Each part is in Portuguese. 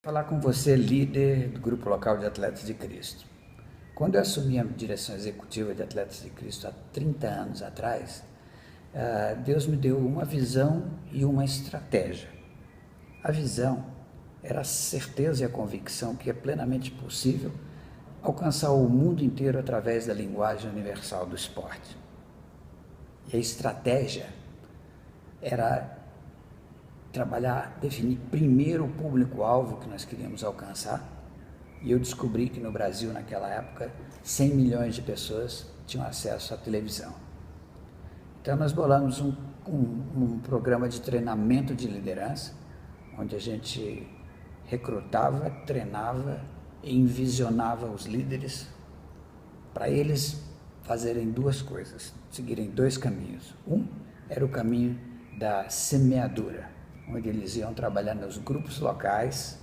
Falar com você, líder do Grupo Local de Atletas de Cristo. Quando eu assumi a direção executiva de Atletas de Cristo há 30 anos atrás, Deus me deu uma visão e uma estratégia. A visão era a certeza e a convicção que é plenamente possível alcançar o mundo inteiro através da linguagem universal do esporte. E a estratégia era trabalhar, definir primeiro o público-alvo que nós queríamos alcançar, e eu descobri que no Brasil, naquela época, 100 milhões de pessoas tinham acesso à televisão. Então nós bolamos um programa de treinamento de liderança, onde a gente recrutava, treinava e envisionava os líderes para eles fazerem duas coisas, seguirem dois caminhos. Um era o caminho da semeadura, onde eles iam trabalhar nos grupos locais,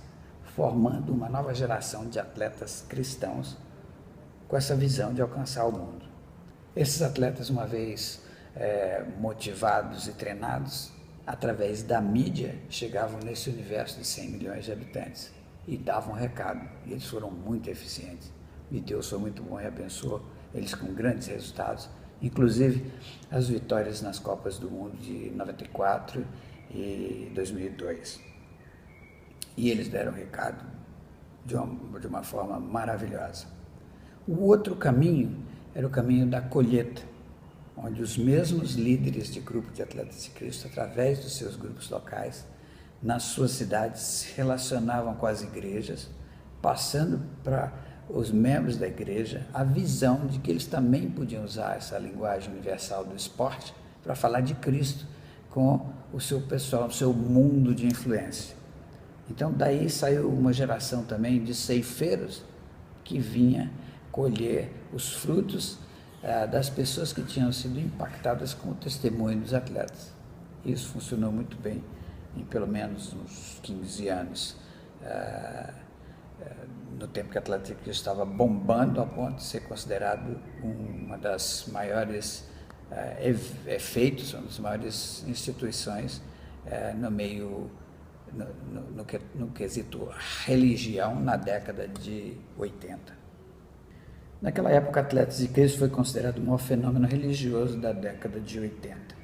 formando uma nova geração de atletas cristãos com essa visão de alcançar o mundo. Esses atletas, uma vez motivados e treinados, através da mídia, chegavam nesse universo de 100 milhões de habitantes e davam um recado. E eles foram muito eficientes. E Deus foi muito bom e abençoou eles com grandes resultados, inclusive as vitórias nas Copas do Mundo de 94 e 2002. E eles deram o recado de uma forma maravilhosa. O outro caminho era o caminho da colheita, onde os mesmos líderes de grupo de Atletas de Cristo, através dos seus grupos locais, nas suas cidades, se relacionavam com as igrejas, passando para os membros da igreja a visão de que eles também podiam usar essa linguagem universal do esporte para falar de Cristo com o seu pessoal, o seu mundo de influência. Então daí saiu uma geração também de ceifeiros que vinha colher os frutos das pessoas que tinham sido impactadas com o testemunho dos atletas. Isso funcionou muito bem em pelo menos uns 15 anos, no tempo que a Atlético estava bombando a ponto de ser considerado uma das maiores efeitos, uma das maiores instituições no meio, no quesito religião, na década de 80. Naquela época, Atletas de Cristo foi considerado o maior fenômeno religioso da década de 80.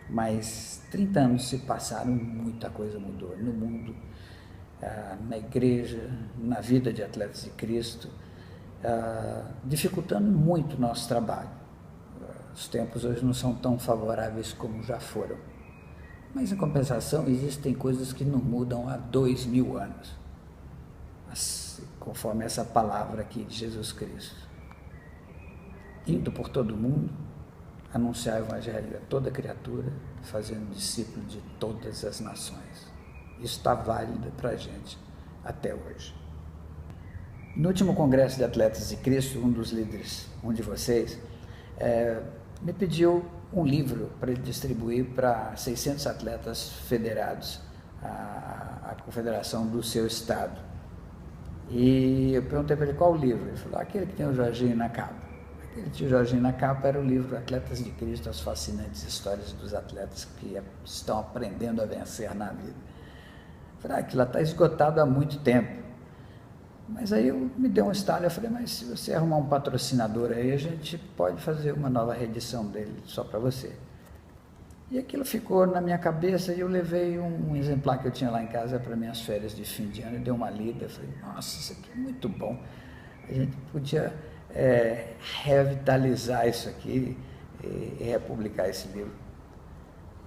Mas 30 anos se passaram, muita coisa mudou no mundo, na igreja, na vida de Atletas de Cristo, dificultando muito o nosso trabalho. Os tempos hoje não são tão favoráveis como já foram. Mas, em compensação, existem coisas que não mudam há 2000 anos, conforme essa palavra aqui de Jesus Cristo. Indo por todo o mundo, anunciar o Evangelho a toda criatura, fazendo discípulo de todas as nações. Isso está válido para a gente até hoje. No último Congresso de Atletas de Cristo, um dos líderes, um de vocês, me pediu um livro para ele distribuir para 600 atletas federados à confederação do seu estado. E eu perguntei para ele qual o livro. Ele falou, aquele que tem o Jorginho na capa. Aquele que tinha o Jorginho na capa era o livro Atletas de Cristo, as fascinantes histórias dos atletas que estão aprendendo a vencer na vida. Eu falei, aquilo está esgotado há muito tempo. Mas aí me deu um estalo, eu falei, mas se você arrumar um patrocinador aí, a gente pode fazer uma nova reedição dele só para você. E aquilo ficou na minha cabeça e eu levei um exemplar que eu tinha lá em casa para minhas férias de fim de ano e dei uma lida. Eu falei, nossa, isso aqui é muito bom. A gente podia revitalizar isso aqui e republicar esse livro.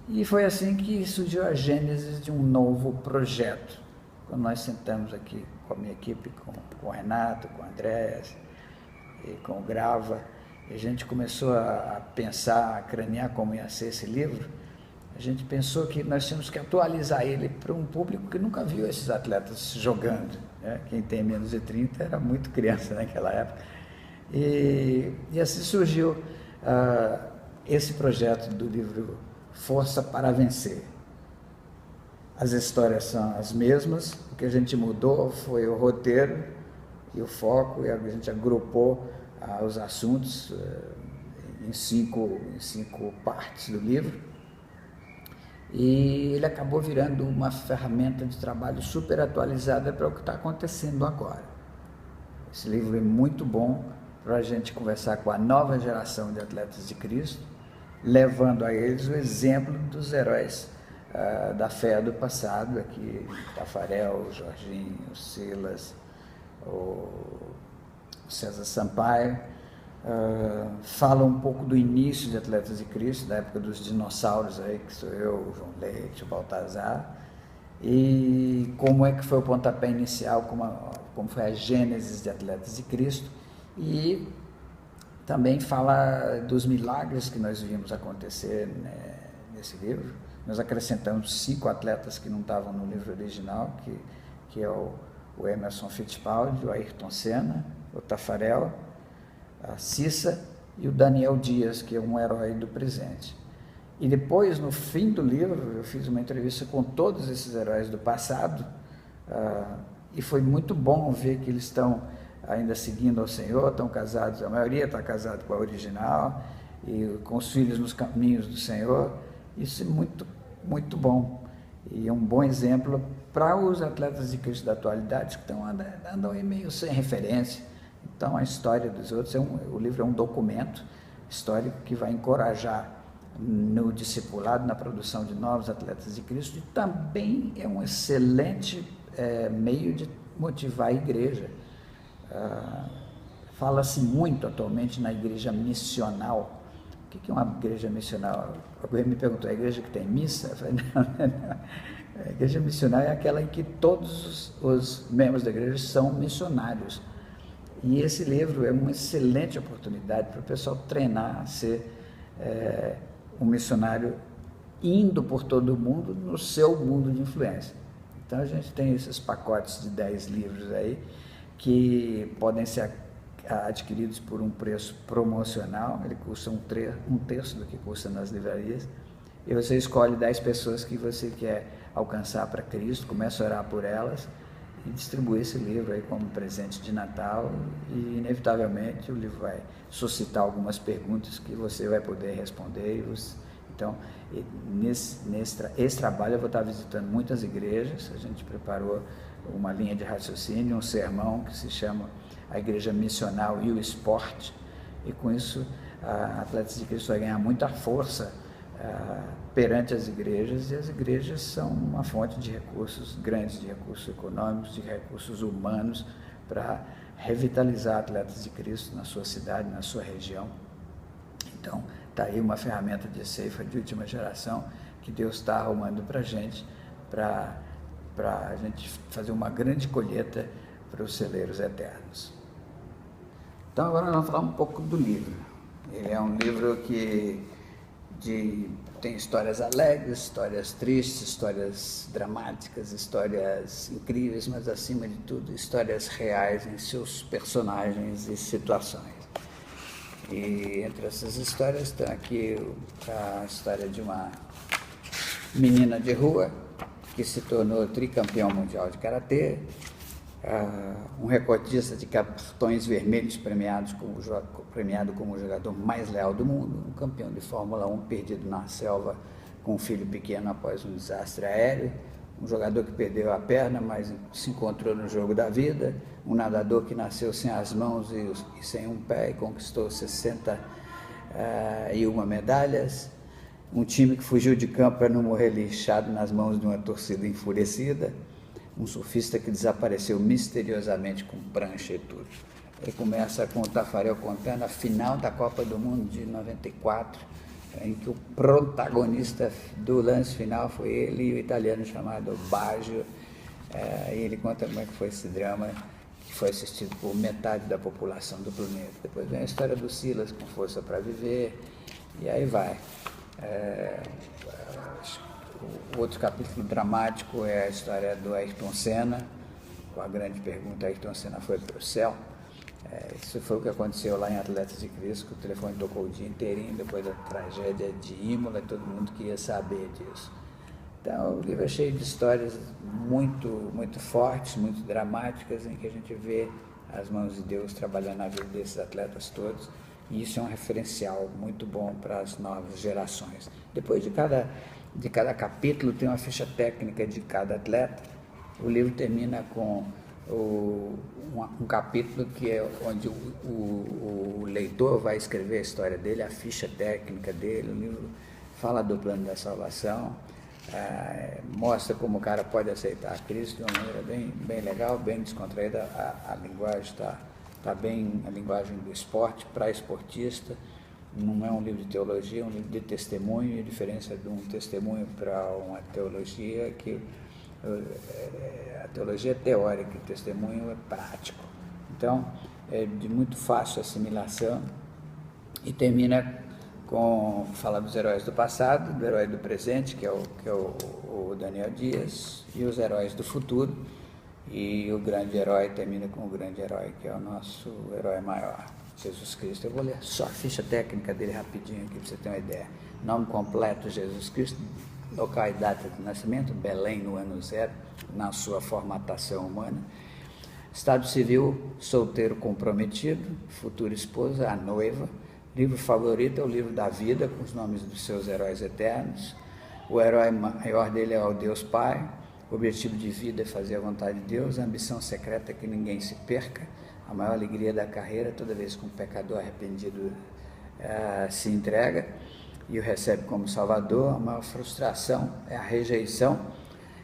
E foi assim que surgiu a gênese de um novo projeto. Quando nós sentamos aqui com a minha equipe, com o Renato, com o André e com o Grava, a gente começou a pensar, a cranear como ia ser esse livro. A gente pensou que nós tínhamos que atualizar ele para um público que nunca viu esses atletas jogando, né? Quem tem menos de 30 era muito criança naquela época. E assim surgiu esse projeto do livro Força para Vencer. As histórias são as mesmas, o que a gente mudou foi o roteiro e o foco, e a gente agrupou os assuntos em cinco partes do livro. e ele acabou virando uma ferramenta de trabalho super atualizada para o que está acontecendo agora. Esse livro é muito bom para a gente conversar com a nova geração de atletas de Cristo, levando a eles o exemplo dos heróis da fé do passado, aqui Tafarel, o Jorginho, o Silas, o César Sampaio. Fala um pouco do início de Atletas de Cristo, da época dos dinossauros aí, que sou eu, o João Leite, o Baltazar, e como é que foi o pontapé inicial, como foi a gênese de Atletas de Cristo, e também fala dos milagres que nós vimos acontecer, né, nesse livro. Nós acrescentamos 5 atletas que não estavam no livro original, que é o Emerson Fittipaldi, o Ayrton Senna, o Tafarel, a Cissa e o Daniel Dias, que é um herói do presente. E depois, no fim do livro, eu fiz uma entrevista com todos esses heróis do passado, e foi muito bom ver que eles estão ainda seguindo ao Senhor, estão casados, a maioria está casada com a original, e com os filhos nos caminhos do Senhor. Isso é muito, muito bom, e é um bom exemplo para os atletas de Cristo da atualidade, que estão andando aí meio sem referência. Então, a história dos outros, o livro é um documento histórico que vai encorajar no discipulado, na produção de novos atletas de Cristo, e também é um excelente meio de motivar a igreja. Fala-se muito atualmente na igreja missional. O que é uma igreja missional? Alguém me perguntou, a igreja que tem missa? Eu falei, não. A igreja missional é aquela em que todos os membros da igreja são missionários. E esse livro é uma excelente oportunidade para o pessoal treinar a ser um missionário indo por todo o mundo no seu mundo de influência. Então a gente tem esses pacotes de 10 livros aí que podem ser adquiridos por um preço promocional. Ele custa um terço do que custa nas livrarias, e você escolhe 10 pessoas que você quer alcançar para Cristo, começa a orar por elas e distribui esse livro aí como presente de Natal, e inevitavelmente o livro vai suscitar algumas perguntas que você vai poder responder. Então, nesse trabalho eu vou estar visitando muitas igrejas. A gente preparou uma linha de raciocínio, um sermão que se chama A Igreja Missional e o Esporte, e com isso a Atletas de Cristo vai ganhar muita força perante as igrejas, e as igrejas são uma fonte de recursos grandes, de recursos econômicos, de recursos humanos, para revitalizar Atletas de Cristo na sua cidade, na sua região. Então, está aí uma ferramenta de ceifa de última geração que Deus está arrumando para a gente fazer uma grande colheita para os celeiros eternos. Então, agora nós vamos falar um pouco do livro. Ele é um livro que tem histórias alegres, histórias tristes, histórias dramáticas, histórias incríveis, mas acima de tudo, histórias reais em seus personagens e situações. E entre essas histórias está aqui a história de uma menina de rua que se tornou tricampeão mundial de karatê, um recordista de cartões vermelhos premiado como o jogador mais leal do mundo, um campeão de Fórmula 1 perdido na selva com um filho pequeno após um desastre aéreo, um jogador que perdeu a perna, mas se encontrou no jogo da vida, um nadador que nasceu sem as mãos e sem um pé e conquistou 61 medalhas, um time que fugiu de campo para não morrer lixado nas mãos de uma torcida enfurecida, um surfista que desapareceu misteriosamente com prancha e tudo. Ele começa com o Tafarel contando a final da Copa do Mundo de 94, em que o protagonista do lance final foi ele e o italiano chamado Baggio. E ele conta como é que foi esse drama, que foi assistido por metade da população do planeta. Depois vem a história do Silas com Força para Viver, e aí vai. O outro capítulo dramático é a história do Ayrton Senna, com a grande pergunta: Ayrton Senna foi para o céu? Isso foi o que aconteceu lá em Atletas de Cristo, que o telefone tocou o dia inteirinho depois da tragédia de Imola, e todo mundo queria saber disso. Então, o livro é cheio de histórias muito, muito fortes, muito dramáticas, em que a gente vê as mãos de Deus trabalhando na vida desses atletas todos, e isso é um referencial muito bom para as novas gerações. Depois de cada de cada capítulo tem uma ficha técnica de cada atleta. O livro termina com um capítulo que é onde o leitor vai escrever a história dele, a ficha técnica dele. O livro fala do plano da salvação, mostra como o cara pode aceitar Cristo de uma maneira bem legal, bem descontraída. A linguagem está bem, a linguagem do esporte para esportista. Não é um livro de teologia, é um livro de testemunho. A diferença de um testemunho para uma teologia é que a teologia é teórica, o testemunho é prático. Então, é de muito fácil assimilação e termina com fala dos heróis do passado, do herói do presente, que é o Daniel Dias, e os heróis do futuro. E o grande herói termina com o grande herói, que é o nosso herói maior, Jesus Cristo. Eu vou ler só a ficha técnica dele rapidinho aqui para você ter uma ideia. Nome completo: Jesus Cristo. Local e data de nascimento: Belém, no ano 0, na sua formatação humana. Estado civil: solteiro comprometido, futura esposa, a noiva. Livro favorito é o livro da vida, com os nomes dos seus heróis eternos. O herói maior dele é o Deus Pai. O objetivo de vida é fazer a vontade de Deus. A ambição secreta é que ninguém se perca. A maior alegria da carreira, toda vez que um pecador arrependido se entrega e o recebe como Salvador. A maior frustração é a rejeição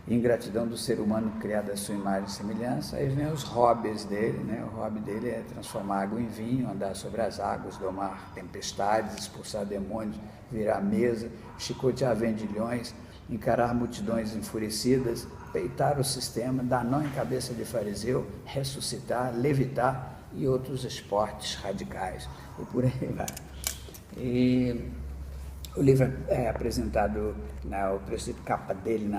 e ingratidão do ser humano criado à sua imagem e semelhança. Aí vem os hobbies dele, né? O hobby dele é transformar água em vinho, andar sobre as águas, domar tempestades, expulsar demônios, virar mesa, chicotear vendilhões, encarar multidões enfurecidas, peitar o sistema, dar nó em cabeça de fariseu, ressuscitar, levitar e outros esportes radicais. E por aí vai. E o livro é apresentado, o preço de capa dele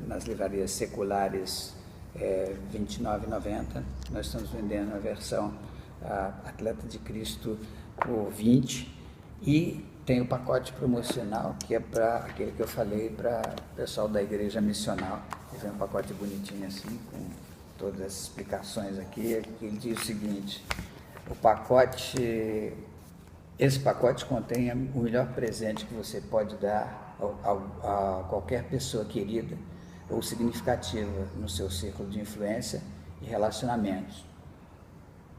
nas livrarias seculares é R$ 29,90. Nós estamos vendendo a versão Atleta de Cristo por 20. E tem o pacote promocional, que é para aquele que eu falei, para o pessoal da igreja missional. Vem um pacote bonitinho assim, com todas as explicações aqui. Ele diz o seguinte: esse pacote contém o melhor presente que você pode dar a qualquer pessoa querida ou significativa no seu círculo de influência e relacionamentos,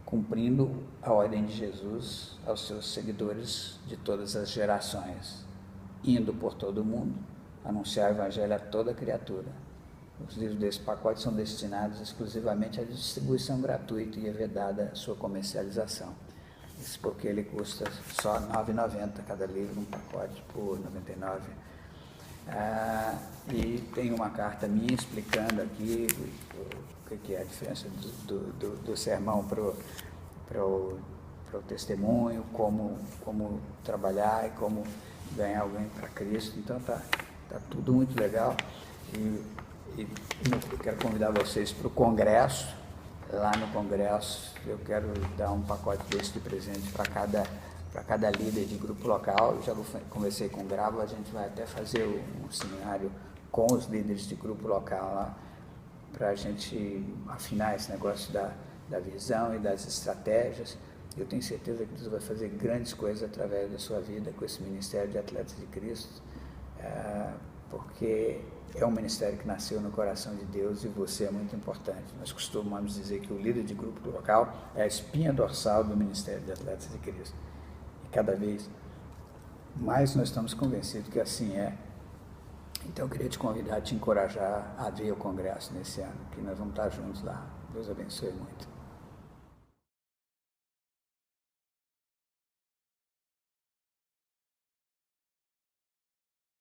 cumprindo a ordem de Jesus aos seus seguidores de todas as gerações, indo por todo o mundo, anunciar o evangelho a toda criatura. Os livros desse pacote são destinados exclusivamente à distribuição gratuita e é vedada a sua comercialização. Isso porque ele custa só R$ 9,90 cada livro, um pacote por R$ 99. E tem uma carta minha explicando aqui o que é a diferença do sermão para o testemunho, como trabalhar e como ganhar alguém para Cristo. Então tá tudo muito legal. E eu quero convidar vocês para o congresso. Lá no congresso eu quero dar um pacote desse de presente para cada líder de grupo local. Eu já conversei com o Gravo, a gente vai até fazer um seminário com os líderes de grupo local lá, para a gente afinar esse negócio da visão e das estratégias. Eu tenho certeza que Deus vai fazer grandes coisas através da sua vida com esse Ministério de Atletas de Cristo, porque é um ministério que nasceu no coração de Deus e você é muito importante. Nós costumamos dizer que o líder de grupo local é a espinha dorsal do Ministério de Atletas de Cristo. E cada vez mais nós estamos convencidos que assim é. Então eu queria te convidar, te encorajar a ver o congresso nesse ano, que nós vamos estar juntos lá. Deus abençoe muito.